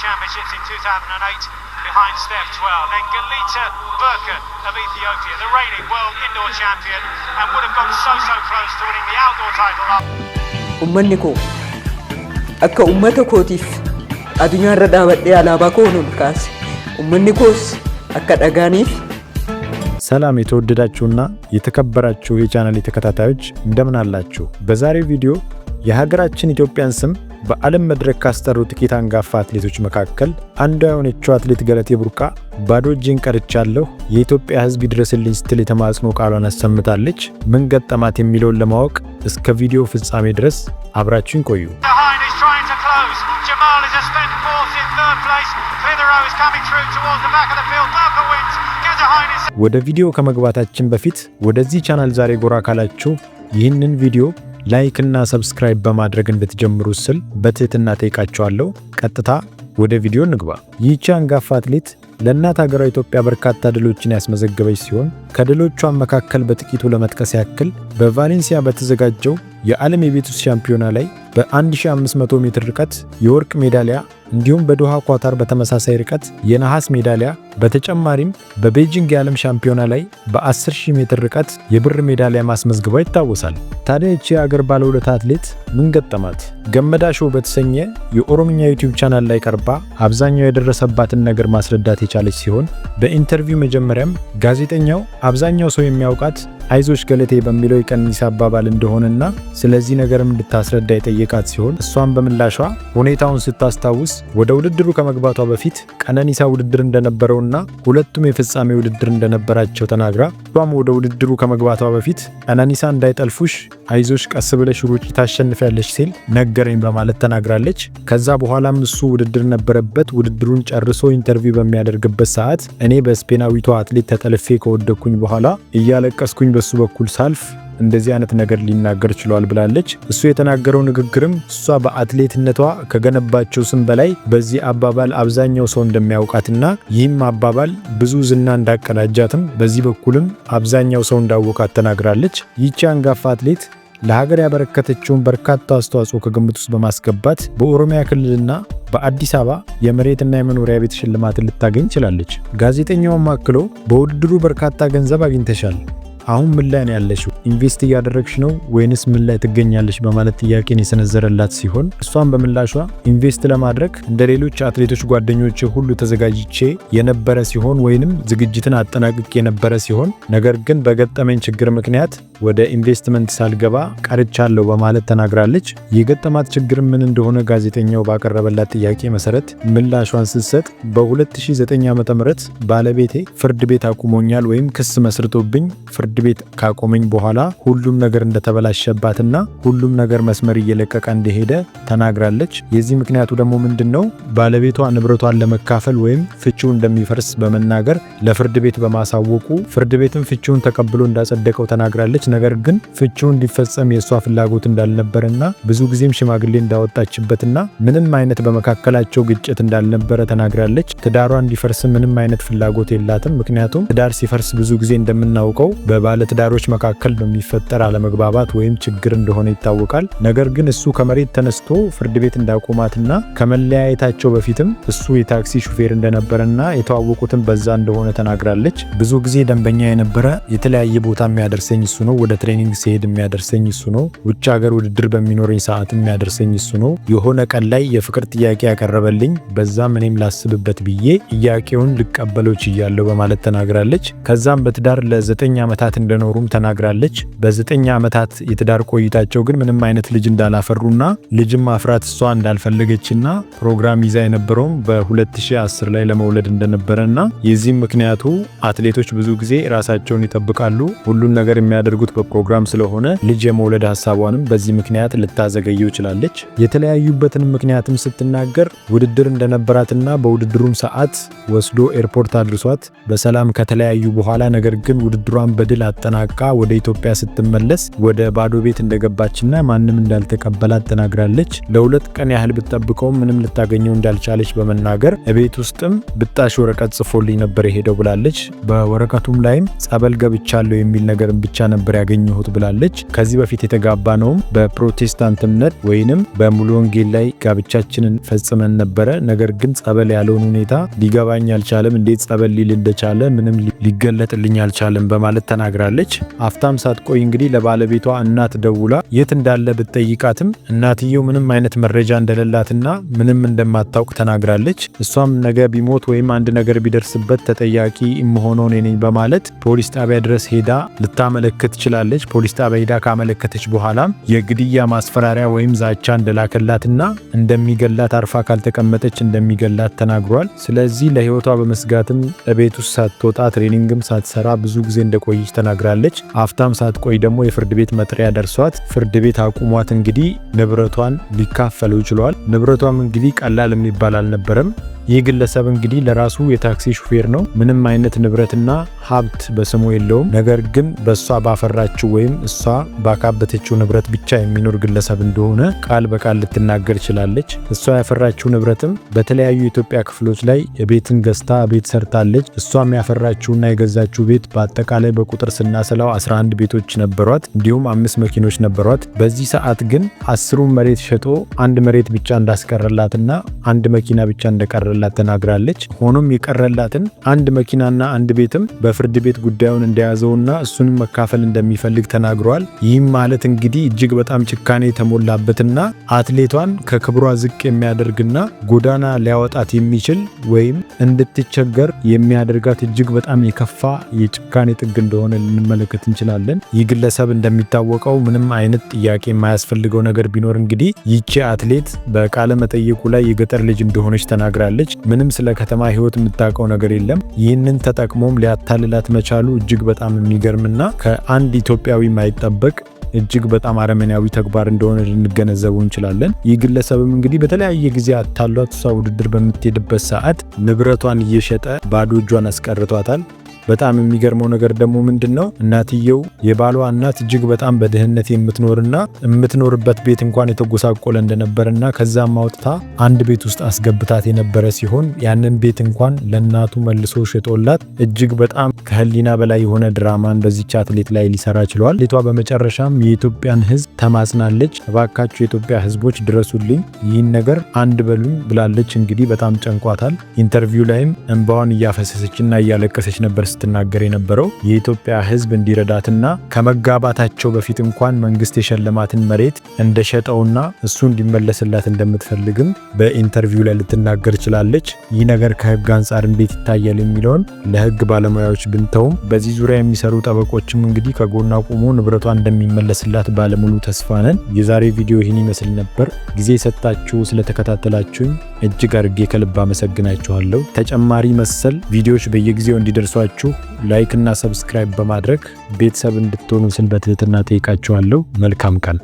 Championships in 2008 behind Steph 12. Then Galita Burka of Ethiopia, the reigning world indoor champion, and would have got so close to winning the outdoor title. Ummanni koo akka ummata kootiif addunyaarra dhaabadhee alaabaa koo ol kaase. Ummanni koos akka dhagaaniif ሰላም የተወደዳችሁና የተከበራችሁ የቻናሌ ተከታታዮች እንደምን አላችሁ? በዛሬው ቪዲዮ የሀገራችን ኢትዮጵያን ስም በዓለም መድረክ ካስጠሩ ጥቂት አንጋፋ አትሌቶች መካከል አንዷ የሆነችው አትሌት ገለቴ ቡርቃ ባዶ እጄን ቀርቻለሁ የኢትዮጵያ ሕዝብ ይድረስልኝ ስትል የተማጽኖ ቃሏን አሰምታለች። ምን ገጠማት የሚለውን ለማወቅ እስከ ቪዲዮ ፍጻሜ ድረስ አብራችሁን ቆዩ። ወደ ቪዲዮ ከመግባታችን በፊት ወደዚህ ቻናል ዛሬ ጎራ ካላችሁ ይህንን ቪዲዮ ላይክ እና ሰብስክራይብ በማድረግ እንድትጀምሩ ስል በትህትና ጠይቃችኋለሁ። ቀጥታ ወደ ቪዲዮ እንግባ። ይህች አንጋፋ አትሌት ለእናት ሀገሯ ኢትዮጵያ በርካታ ድሎችን ያስመዘገበች ሲሆን ከድሎቿ መካከል በጥቂቱ ለመጥቀስ ያክል በቫሌንሲያ በተዘጋጀው የዓለም የቤት ውስጥ ሻምፒዮና ላይ በ1500 ሜትር ርቀት የወርቅ ሜዳሊያ እንዲሁም በዶሃ ኳታር በተመሳሳይ ርቀት የነሐስ ሜዳሊያ በተጨማሪም በቤጂንግ የዓለም ሻምፒዮና ላይ በ10000 ሜትር ርቀት የብር ሜዳሊያ ማስመዝገቧ ይታወሳል። ታዲያ ይህች የአገር ባለውለታ አትሌት ምን ገጠማት? ገመዳ ሾው በተሰኘ የኦሮምኛ ዩቲዩብ ቻናል ላይ ቀርባ አብዛኛው የደረሰባትን ነገር ማስረዳት የቻለች ሲሆን በኢንተርቪው መጀመሪያም ጋዜጠኛው አብዛኛው ሰው የሚያውቃት አይዞሽ ገለቴ በሚለው የቀነኒሳ አባባል እንደሆነና ስለዚህ ነገርም እንድታስረዳ የጠየቃት ሲሆን እሷም በምላሿ ሁኔታውን ስታስታውስ ወደ ውድድሩ ከመግባቷ በፊት ቀነኒሳ ውድድር እንደነበረውና ሁለቱም የፍጻሜ ውድድር እንደነበራቸው ተናግራ እሷም ወደ ውድድሩ ከመግባቷ በፊት ቀነኒሳ እንዳይጠልፉሽ አይዞሽ ቀስ ብለሽ ሩጪ ታሸንፊያለሽ ሲል ነገረኝ በማለት ተናግራለች። ከዛ በኋላም እሱ ውድድር ነበረበት። ውድድሩን ጨርሶ ኢንተርቪው በሚያደርግበት ሰዓት እኔ በስፔናዊቷ አትሌት ተጠልፌ ከወደኩኝ በኋላ እያለቀስኩኝ በሱ በኩል ሳልፍ እንደዚህ አይነት ነገር ሊናገር ችሏል ብላለች። እሱ የተናገረው ንግግርም እሷ በአትሌትነቷ ከገነባቸው ስም በላይ በዚህ አባባል አብዛኛው ሰው እንደሚያውቃትና ይህም አባባል ብዙ ዝና እንዳቀዳጃትም በዚህ በኩልም አብዛኛው ሰው እንዳወቃት ተናግራለች። ይህች አንጋፋ አትሌት ለሀገር ያበረከተችውን በርካታ አስተዋጽኦ ከግምት ውስጥ በማስገባት በኦሮሚያ ክልልና በአዲስ አበባ የመሬትና የመኖሪያ ቤት ሽልማትን ልታገኝ ችላለች። ጋዜጠኛውም አክሎ በውድድሩ በርካታ ገንዘብ አግኝተሻል፣ አሁን ምን ላይ ነው ያለሽው? ኢንቨስት እያደረግሽ ነው ወይንስ ምን ላይ ትገኛለሽ? በማለት ጥያቄን የሰነዘረላት ሲሆን እሷም በምላሿ ኢንቨስት ለማድረግ እንደ ሌሎች አትሌቶች ጓደኞቼ ሁሉ ተዘጋጅቼ የነበረ ሲሆን ወይንም ዝግጅትን አጠናቅቄ የነበረ ሲሆን ነገር ግን በገጠመኝ ችግር ምክንያት ወደ ኢንቨስትመንት ሳልገባ ቀርቻለሁ በማለት ተናግራለች። የገጠማት ችግር ምን እንደሆነ ጋዜጠኛው ባቀረበላት ጥያቄ መሰረት ምላሿን ስትሰጥ በ2009 ዓ.ም ባለቤቴ ፍርድ ቤት አቁሞኛል ወይም ክስ መስርቶብኝ ፍርድ ቤት ካቆመኝ በኋላ ሁሉም ነገር እንደተበላሸባትና ሁሉም ነገር መስመር እየለቀቀ እንደሄደ ተናግራለች። የዚህ ምክንያቱ ደግሞ ምንድነው? ባለቤቷ ንብረቷን ለመካፈል ወይም ፍቺው እንደሚፈርስ በመናገር ለፍርድ ቤት በማሳወቁ ፍርድ ቤትም ፍቺውን ተቀብሎ እንዳጸደቀው ተናግራለች። ነገር ግን ፍቺው እንዲፈጸም የሷ ፍላጎት እንዳልነበረና ብዙ ጊዜም ሽማግሌ እንዳወጣችበትና ምንም አይነት በመካከላቸው ግጭት እንዳልነበረ ተናግራለች። ትዳሯ እንዲፈርስ ምንም አይነት ፍላጎት የላትም። ምክንያቱም ትዳር ሲፈርስ ብዙ ጊዜ እንደምናውቀው በባለትዳሮች መካከል በሚፈጠር አለመግባባት ወይም ችግር እንደሆነ ይታወቃል። ነገር ግን እሱ ከመሬት ተነስቶ ፍርድ ቤት እንዳቆማትና ከመለያየታቸው በፊትም እሱ የታክሲ ሹፌር እንደነበረና የተዋወቁትን በዛ እንደሆነ ተናግራለች። ብዙ ጊዜ ደንበኛ የነበረ የተለያየ ቦታ የሚያደርሰኝ እሱ ነው፣ ወደ ትሬኒንግ ሲሄድ የሚያደርሰኝ እሱ ነው፣ ውጭ ሀገር ውድድር በሚኖረኝ ሰዓት የሚያደርሰኝ እሱ ነው። የሆነ ቀን ላይ የፍቅር ጥያቄ ያቀረበልኝ በዛም እኔም ላስብበት ብዬ ጥያቄውን ልቀበለው ችያለሁ በማለት ተናግራለች። ከዛም በትዳር ለ9 ዓመታት እንደኖሩም ተናግራለች። በ9 ዓመታት የትዳር ቆይታቸው ግን ምንም አይነት ልጅ እንዳላፈሩና ልጅም ማፍራት እሷ እንዳልፈለገችና ፕሮግራም ይዛ የነበረው በ2010 ላይ ለመውለድ እንደነበረና የዚህም ምክንያቱ አትሌቶች ብዙ ጊዜ ራሳቸውን ይጠብቃሉ፣ ሁሉን ነገር የሚያደርጉት በፕሮግራም ስለሆነ ልጅ የመውለድ ሐሳቧንም በዚህ ምክንያት ልታዘገየው ችላለች። የተለያዩበትን ምክንያትም ስትናገር ውድድር እንደነበራትና በውድድሩም ሰዓት ወስዶ ኤርፖርት አድርሷት በሰላም ከተለያዩ በኋላ ነገር ግን ውድድሯን በድል አጠናቃ ወደ ኢትዮጵያ ስትመለስ ወደ ባዶ ቤት እንደገባችና ማንም እንዳልተቀበላት ተናግራለች። ለሁለት ቀን ያህል ብትጠብቀው ምንም ልታገኘው እንዳልቻለች በመናገር ቤት ውስጥም ብጣሽ ወረቀት ጽፎልኝ ነበር የሄደው ብላለች። በወረቀቱም ላይም ጸበል ገብቻለሁ የሚል ነገር ብቻ ነበር ያገኘሁት ብላለች። ከዚህ በፊት የተጋባ ነውም በፕሮቴስታንት እምነት ወይንም በሙሉ ወንጌል ላይ ጋብቻችንን ፈጽመን ነበረ። ነገር ግን ጸበል ያለውን ሁኔታ ሊገባኝ አልቻለም። እንዴት ጸበል ሊል እንደቻለ ምንም ሊገለጥልኝ አልቻለም በማለት ተናግራለች። አፍታም ሳትቆይ እንግዲህ ለባለቤቷ እናት ደውላ የት እንዳለ ብትጠይቃትም እናትየው ምንም አይነት መረጃ እንደሌላትና ምንም እንደማታውቅ ተናግራለች። እሷም ነገ ቢሞት ወይም አንድ ነገር ቢደርስበት ተጠያቂ መሆኑን እኔ በማለት ፖሊስ ጣቢያ ድረስ ሄዳ ልታመለክት ትችላለች። ፖሊስ ጣቢያ ሄዳ ካመለከተች በኋላም የግድያ ማስፈራሪያ ወይም ዛቻ እንደላከላትና እንደሚገላት አርፋ ካልተቀመጠች እንደሚገላት ተናግሯል። ስለዚህ ለህይወቷ በመስጋትም ቤት ውስጥ ሳትወጣ ትሬኒንግም ሳትሰራ ብዙ ጊዜ እንደቆየች ተናግራለች። አፍታም ሳትቆይ ደግሞ የፍርድ ቤት መጥሪያ ደርሷት ፍርድ ቤት አቁሟት እንግዲህ ንብረቷን ሊካፈሉ ችሏል። ንብረቷም እንግዲህ ቀላል የሚባል አልነበረም። ይህ ግለሰብ እንግዲህ ለራሱ የታክሲ ሹፌር ነው። ምንም አይነት ንብረትና ሀብት በስሙ የለውም። ነገር ግን በሷ ባፈራችው ወይም እሷ ባካበተችው ንብረት ብቻ የሚኖር ግለሰብ እንደሆነ ቃል በቃል ልትናገር ችላለች። እሷ ያፈራችው ንብረትም በተለያዩ የኢትዮጵያ ክፍሎች ላይ ቤትን ገዝታ ቤት ሰርታለች። እሷም ያፈራችውና የገዛችው ቤት በአጠቃላይ በቁጥር ስናሰላው 11 ቤቶች ነበሯት፣ እንዲሁም 5 መኪኖች ነበሯት። በዚህ ሰዓት ግን 10ሩን መሬት ሸጦ አንድ መሬት ብቻ እንዳስቀረላትና አንድ መኪና ብቻ እንደቀረ ተናግራለች። ሆኖም የቀረላትን አንድ መኪናና አንድ ቤትም በፍርድ ቤት ጉዳዩን እንደያዘውና እሱንም መካፈል እንደሚፈልግ ተናግሯል። ይህም ማለት እንግዲህ እጅግ በጣም ጭካኔ የተሞላበትና አትሌቷን ከክብሯ ዝቅ የሚያደርግና ጎዳና ሊያወጣት የሚችል ወይም እንድትቸገር የሚያደርጋት እጅግ በጣም የከፋ የጭካኔ ጥግ እንደሆነ ልንመለከት እንችላለን። ይህ ግለሰብ እንደሚታወቀው ምንም አይነት ጥያቄ የማያስፈልገው ነገር ቢኖር እንግዲህ ይቺ አትሌት በቃለ መጠይቁ ላይ የገጠር ልጅ እንደሆነች ተናግራለች። ምንም ስለ ከተማ ህይወት የምታውቀው ነገር የለም። ይህንን ተጠቅሞም ሊያታልላት መቻሉ እጅግ በጣም የሚገርምና ከአንድ ኢትዮጵያዊ የማይጠበቅ እጅግ በጣም አረመኔያዊ ተግባር እንደሆነ ልንገነዘበው እንችላለን። ይህ ግለሰብም እንግዲህ በተለያየ ጊዜ አታሏት እሷ ውድድር በምትሄድበት ሰዓት ንብረቷን እየሸጠ ባዶ እጇን አስቀርቷታል። በጣም የሚገርመው ነገር ደግሞ ምንድነው እናትየው የባሏ እናት እጅግ በጣም በድህነት የምትኖርበት ቤት እንኳን የተጎሳቆለ እንደነበርና ከዛም አውጥታ አንድ ቤት ውስጥ አስገብታት የነበረ ሲሆን ያንን ቤት እንኳን ለእናቱ መልሶ ሸጦላት እጅግ በጣም ከህሊና በላይ የሆነ ድራማን በዚች አትሌት ላይ ሊሰራ ችሏል። አትሌቷ በመጨረሻም የኢትዮጵያን ህዝብ ተማጽናለች። እባካችሁ የኢትዮጵያ ህዝቦች ድረሱልኝ፣ ይህን ነገር አንድ በሉኝ ብላለች። እንግዲህ በጣም ጨንቋታል። ኢንተርቪው ላይም እንባዋን እያፈሰሰችና እያለቀሰች ነበር ስትናገር የነበረው። የኢትዮጵያ ህዝብ እንዲረዳትና ከመጋባታቸው በፊት እንኳን መንግስት የሸለማትን መሬት እንደሸጠውና እሱ እንዲመለስላት እንደምትፈልግም በኢንተርቪው ላይ ልትናገር ችላለች። ይህ ነገር ከህግ አንጻር እንዴት ይታያል የሚለውን ለህግ ባለሙያዎች ብንተውም በዚህ ዙሪያ የሚሰሩ ጠበቆችም እንግዲህ ከጎና ቆሞ ንብረቷ እንደሚመለስላት ባለሙሉ ተስፋ ነን። የዛሬ ቪዲዮ ይህን ይመስል ነበር። ጊዜ ሰጣችሁ ስለተከታተላችሁኝ እጅግ አድርጌ ከልብ አመሰግናችኋለሁ። ተጨማሪ መሰል ቪዲዮዎች በየጊዜው እንዲደርሷችሁ ላይክ እና ሰብስክራይብ በማድረግ ቤተሰብ እንድትሆኑ ስል በትህትና ጠይቃችኋለሁ። መልካም ቀን።